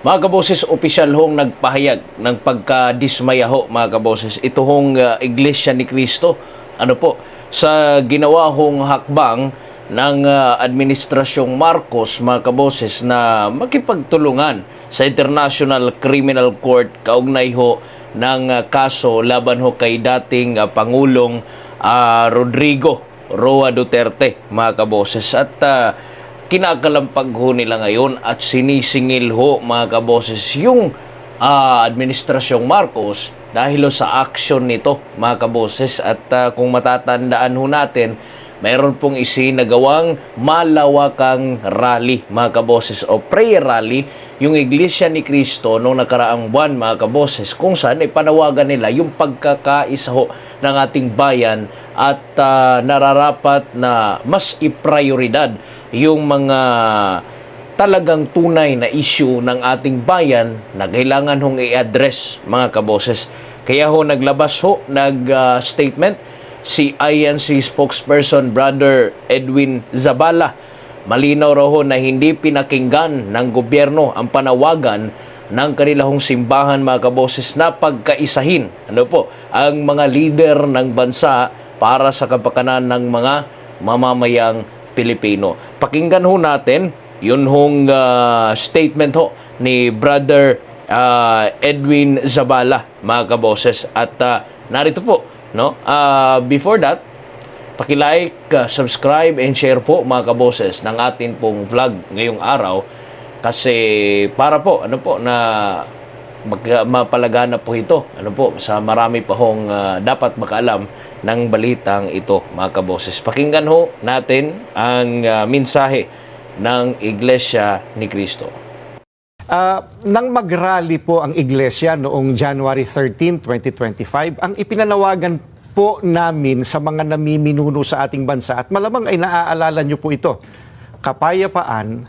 Mga kaboses, opisyal hong nagpahayag ng pagkadismaya ho, mga kaboses. Ito hong Iglesia ni Cristo, sa ginawa hong hakbang ng Administrasyong Marcos, mga kaboses, na makipagtulungan sa International Criminal Court kaugnay ho ng kaso laban ho kay dating Pangulong Rodrigo Roa Duterte, mga kaboses. At kinakalampag ho nila ngayon at sinisingil ho, mga kaboses, yung Administrasyong Marcos dahil sa action nito, mga kaboses. At kung matatandaan ho natin, mayroon pong isinagawang malawakang rally, mga kaboses, o prayer rally, yung Iglesia ni Cristo noong nakaraang buwan, mga kaboses, kung saan ipanawagan nila yung pagkakaisa ho ng ating bayan at nararapat na mas iprioridad yung mga talagang tunay na issue ng ating bayan na kailangan hong i-address, mga kaboses. Kaya ho naglabas ho, statement si INC spokesperson Brother Edwin Zabala. Malinaw raw ho na hindi pinakinggan ng gobyerno ang panawagan ng kanilahong simbahan, mga kaboses, na pagkaisahin ang mga leader ng bansa para sa kapakanan ng mga mamamayang Pilipino. Pakinggan ho natin yun hong statement ho ni Brother Edwin Zabala, mga kaboses. At narito po, before that, paki-like, subscribe, and share po, mga kaboses, ng atin pong vlog ngayong araw, kasi para po na mapalagana po ito sa marami pa hong dapat makaalam ng balitang ito, mga kaboses. Pakinggan ho natin ang mensahe ng Iglesia ni Cristo. Nang mag-rally po ang Iglesia noong January 13, 2025, ang ipinanawagan po namin sa mga namiminuno sa ating bansa, at malamang ay naaalala nyo po ito, kapayapaan,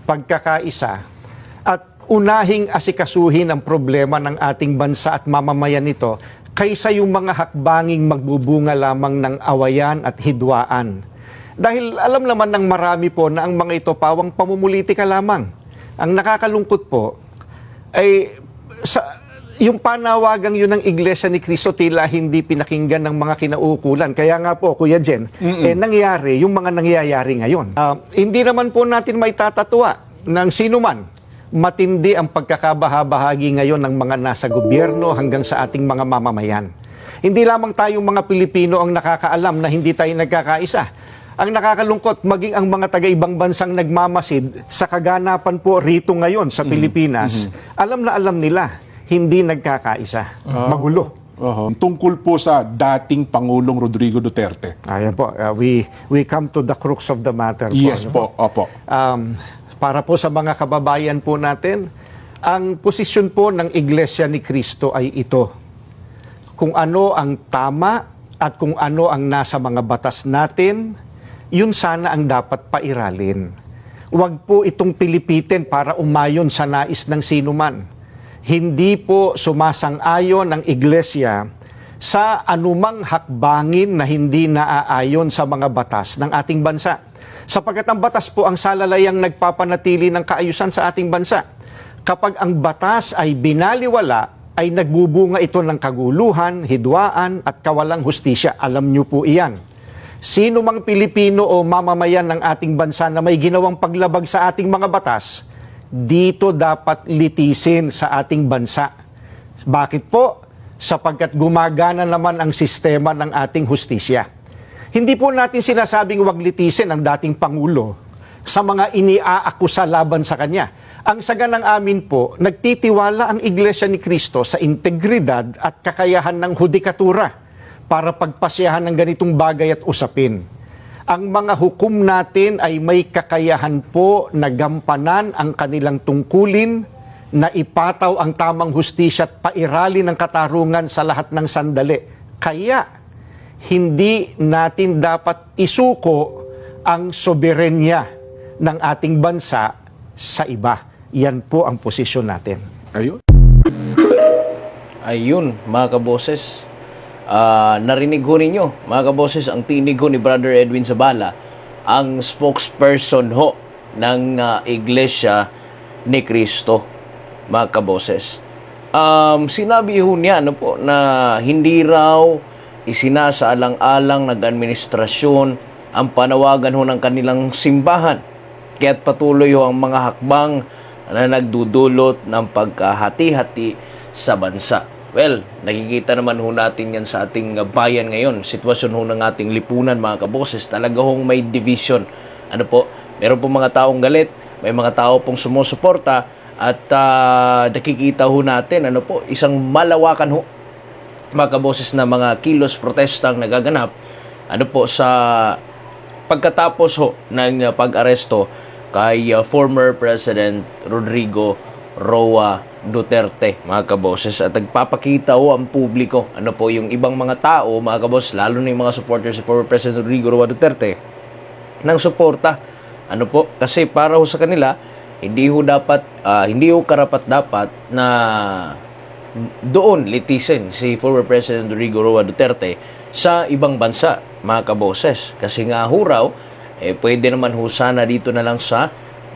pagkakaisa, at unahing asikasuhin ang problema ng ating bansa at mamamayan nito kaysa yung mga hakbanging magbubunga lamang ng awayan at hidwaan. Dahil alam naman ng marami po na ang mga ito pawang pamumulitika lamang. Ang nakakalungkot po ay yung panawagang yun ng Iglesia ni Cristo tila hindi pinakinggan ng mga kinauukulan. Kaya nga po, Kuya Jen, nangyari yung mga nangyayari ngayon. Hindi naman po natin may tatatwa ng sino man. Matindi ang pagkakabahabahagi ngayon ng mga nasa gobyerno hanggang sa ating mga mamamayan. Hindi lamang tayong mga Pilipino ang nakakaalam na hindi tayo nagkakaisa. Ang nakakalungkot, maging ang mga taga-ibang bansang nagmamasid sa kaganapan po rito ngayon sa Pilipinas, alam na alam nila, hindi nagkakaisa. Magulo. Tungkol po sa dating Pangulong Rodrigo Duterte. Ayan po, we come to the crux of the matter. Yes po, opo. Para po sa mga kababayan po natin, ang posisyon po ng Iglesia ni Cristo ay ito. Kung ano ang tama at kung ano ang nasa mga batas natin, yun sana ang dapat pairalin. Huwag po itong pilipitin para umayon sa nais ng sinuman. Hindi po sumasang-ayon ng Iglesia sa anumang hakbangin na hindi naaayon sa mga batas ng ating bansa. Sapagkat ang batas po ang salalayang nagpapanatili ng kaayusan sa ating bansa. Kapag ang batas ay binaliwala, ay nagbubunga ito ng kaguluhan, hidwaan at kawalang hustisya. Alam niyo po iyan. Sino mang Pilipino o mamamayan ng ating bansa na may ginawang paglabag sa ating mga batas, dito dapat litisin sa ating bansa. Bakit po? Sapagkat gumagana naman ang sistema ng ating hustisya. Hindi po natin sinasabing wag litisin ang dating Pangulo sa mga iniaakusa laban sa kanya. Ang saga ng amin po, nagtitiwala ang Iglesia ni Cristo sa integridad at kakayahan ng hudikatura para pagpasyahan ng ganitong bagay at usapin. Ang mga hukom natin ay may kakayahan po na gampanan ang kanilang tungkulin, na ipataw ang tamang hustisya at pairali ng katarungan sa lahat ng sandali. Kaya, hindi natin dapat isuko ang soberenya ng ating bansa sa iba. Yan po ang posisyon natin. Ayun, mga kaboses. Narinig ho ninyo, mga kaboses, ang tinig ho ni Brother Edwin Zabala, ang spokesperson ho ng Iglesia ni Cristo. mga kaboses. Sinabi ho niya na hindi raw isinasaalang-alang ng administrasyon ang panawagan ho ng kanilang simbahan. Kaya't patuloy ho ang mga hakbang na nagdudulot ng pagkahati-hati sa bansa. Well, nakikita naman ho natin yan sa ating bayan ngayon. Sitwasyon ho ng ating lipunan, mga kaboses, talaga hong may division. Meron pong mga taong galit, may mga tao pong sumusuporta, at nakikita ho natin, isang malawakan ho, mga kaboses, na mga kilos protestang nagaganap, sa pagkatapos ho ng pag-aresto kay former President Rodrigo Roa Duterte, mga kaboses. At nagpapakita ho ang publiko, yung ibang mga tao, mga kaboses, lalo na yung mga supporters si former President Rodrigo Roa Duterte, ng suporta. Kasi para ho sa kanila, hindi ho karapat-dapat na doon litisin si former President Rodrigo Roa Duterte sa ibang bansa, mga kaboses. Kasi nga ho raw, pwede naman ho sana dito na lang sa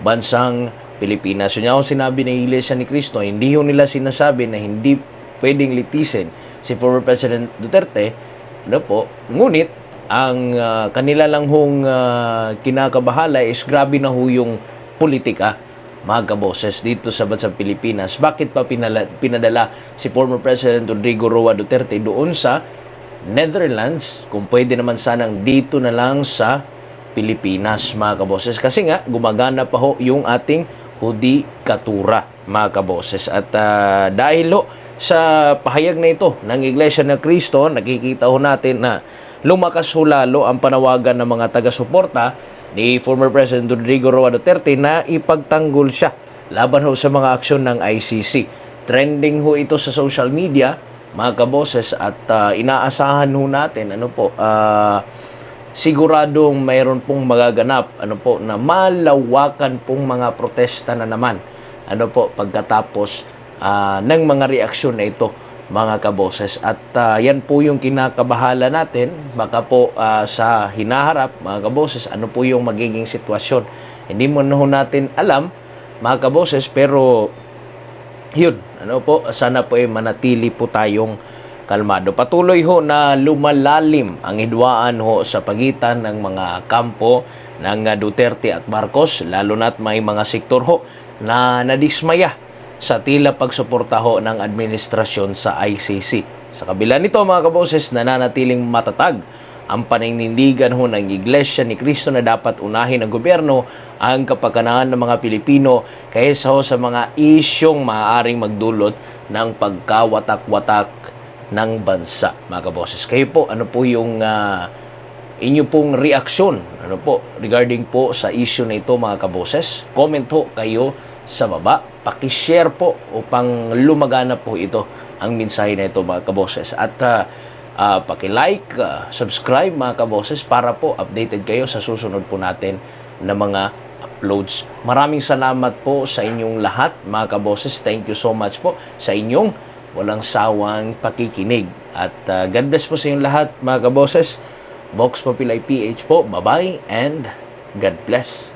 bansang Pilipinas. Yun nga ho sinabi ng Iglesia ni Cristo, hindi ho nila sinasabi na hindi pwedeng litisin si former President Duterte, ngunit ang kanila lang hong kinakabahala is grabe na ho yung politika, mga kaboses, dito sa bansang Pilipinas. Bakit pa pinadala si former President Rodrigo Roa Duterte doon sa Netherlands kung pwede naman sanang dito na lang sa Pilipinas, mga kaboses? Kasi nga, gumagana pa ho yung ating hudikatura, mga kaboses. At dahil ho sa pahayag na ito ng Iglesia ng Cristo, nakikita ho natin na lumakas ho lalo ang panawagan ng mga taga-suporta ni former President Rodrigo Roa Duterte na ipagtanggol siya laban ho sa mga aksyon ng ICC. Trending ho ito sa social media, mga kaboses, at inaasahan ho natin siguradong mayroon pong magaganap na malawakan pong mga protesta na naman pagkatapos ng mga reaksyon na ito, mga kaboses. At yan po yung kinakabahala natin, baka po sa hinaharap, mga kaboses, ano po yung magiging sitwasyon. Hindi mo na ho natin alam, mga kaboses, pero yun, sana po manatili po tayong kalmado. Patuloy ho na lumalalim ang hidwaan ho sa pagitan ng mga kampo ng Duterte at Marcos, lalo na't may mga sektor ho na nadismaya sa tila pagsuporta ho ng administrasyon sa ICC. Sa kabila nito, mga kaboses, nananatiling matatag ang paninindigan ho ng Iglesia ni Cristo na dapat unahin ng gobyerno ang kapakanan ng mga Pilipino kaysa ho sa mga isyong maaaring magdulot ng pagkawatak-watak ng bansa, mga kaboses. Kayo po, ano po yung inyo pong reaksyon regarding po sa issue na ito, mga kaboses? Comment ho kayo sa baba. Paki-share po upang lumagana po ito ang mensahe na ito, mga kaboses. At paki-like, subscribe, mga kaboses, para po updated kayo sa susunod po natin na mga uploads. Maraming salamat po sa inyong lahat, mga kaboses. Thank you so much po sa inyong walang sawang pakikinig. At God bless po sa inyong lahat, mga kaboses. Vox Populi PH po. Bye-bye and God bless.